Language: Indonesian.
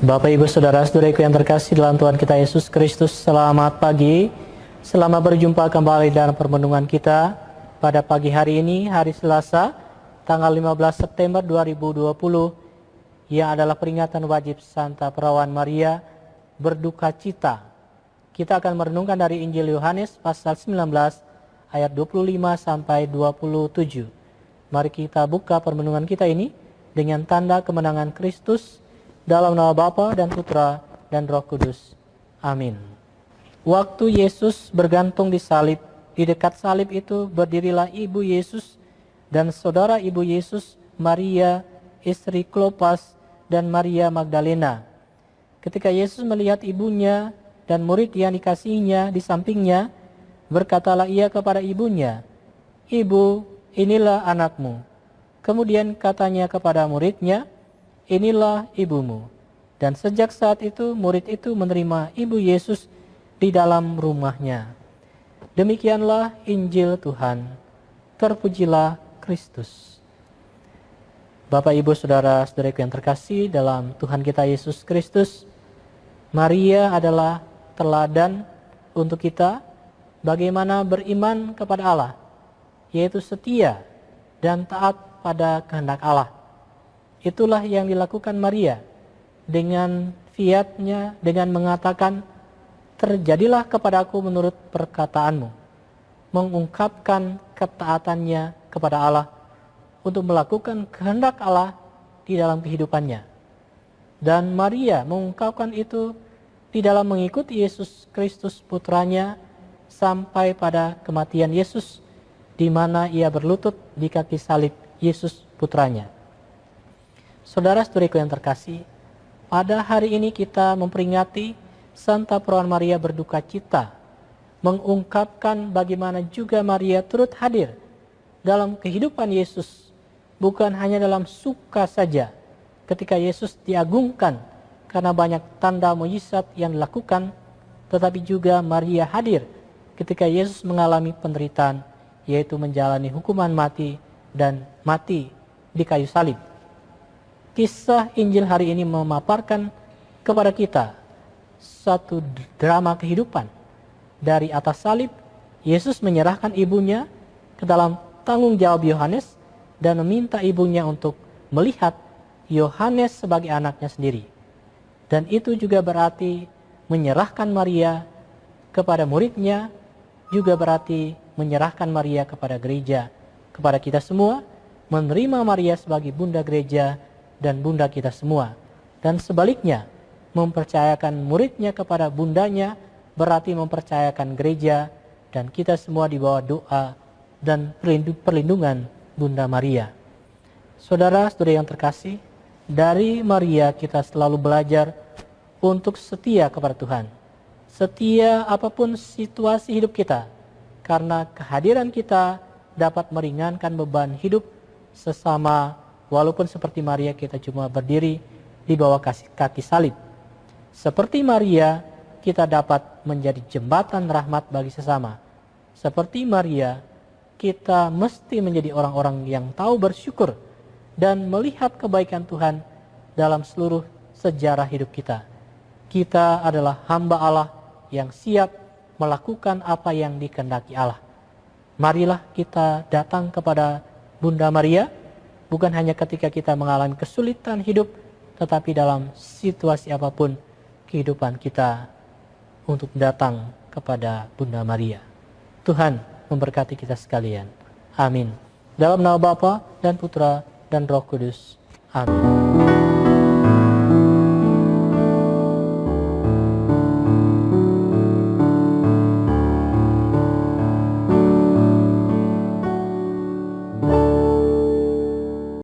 Bapak, Ibu, Saudara-saudariku yang terkasih dalam Tuhan kita Yesus Kristus, selamat pagi. Selamat berjumpa kembali dalam permenungan kita pada pagi hari ini, hari Selasa, tanggal 15 September 2020, yang adalah peringatan wajib Santa Perawan Maria berduka cita. Kita akan merenungkan dari Injil Yohanes pasal 19 ayat 25 sampai 27. Mari kita buka permenungan kita ini dengan tanda kemenangan Kristus. Dalam nama Bapa dan Putra dan Roh Kudus. Amin. Waktu Yesus bergantung di salib, di dekat salib itu berdirilah ibu Yesus dan saudara ibu Yesus, Maria, istri Klopas, dan Maria Magdalena. Ketika Yesus melihat ibunya dan murid yang dikasihinya di sampingnya, berkatalah ia kepada ibunya, "Ibu, inilah anakmu." Kemudian katanya kepada muridnya, "Inilah ibumu." Dan sejak saat itu murid itu menerima ibu Yesus di dalam rumahnya. Demikianlah Injil Tuhan. Terpujilah Kristus. Bapak, Ibu, Saudara-saudariku yang terkasih dalam Tuhan kita Yesus Kristus, Maria adalah teladan untuk kita bagaimana beriman kepada Allah, yaitu setia dan taat pada kehendak Allah. Itulah yang dilakukan Maria dengan fiatnya, dengan mengatakan, "Terjadilah kepadaku menurut perkataanmu," mengungkapkan ketaatannya kepada Allah untuk melakukan kehendak Allah di dalam kehidupannya. Dan Maria mengungkapkan itu di dalam mengikuti Yesus Kristus putranya sampai pada kematian Yesus, di mana ia berlutut di kaki salib Yesus putranya. Saudara-saudariku yang terkasih, pada hari ini kita memperingati Santa Perawan Maria berduka cita, mengungkapkan bagaimana juga Maria turut hadir dalam kehidupan Yesus, bukan hanya dalam suka saja ketika Yesus diagungkan karena banyak tanda mukjizat yang dilakukan, tetapi juga Maria hadir ketika Yesus mengalami penderitaan, yaitu menjalani hukuman mati dan mati di kayu salib. Kisah Injil hari ini memaparkan kepada kita satu drama kehidupan. Dari atas salib, Yesus menyerahkan ibunya ke dalam tanggung jawab Yohanes dan meminta ibunya untuk melihat Yohanes sebagai anaknya sendiri. Dan itu juga berarti menyerahkan Maria kepada muridnya, juga berarti menyerahkan Maria kepada gereja, kepada kita semua, menerima Maria sebagai bunda gereja dan bunda kita semua. Dan sebaliknya, mempercayakan muridnya kepada bundanya berarti mempercayakan gereja dan kita semua di bawah doa dan perlindungan Bunda Maria. Saudara-saudari yang terkasih, dari Maria kita selalu belajar untuk setia kepada Tuhan. Setia apapun situasi hidup kita, karena kehadiran kita dapat meringankan beban hidup sesama. Walaupun seperti Maria kita cuma berdiri di bawah kaki salib. Seperti Maria kita dapat menjadi jembatan rahmat bagi sesama. Seperti Maria kita mesti menjadi orang-orang yang tahu bersyukur dan melihat kebaikan Tuhan dalam seluruh sejarah hidup kita. Kita adalah hamba Allah yang siap melakukan apa yang dikehendaki Allah. Marilah kita datang kepada Bunda Maria, bukan hanya ketika kita mengalami kesulitan hidup, tetapi dalam situasi apapun kehidupan kita untuk datang kepada Bunda Maria. Tuhan memberkati kita sekalian. Amin. Dalam nama Bapa dan Putra dan Roh Kudus. Amin.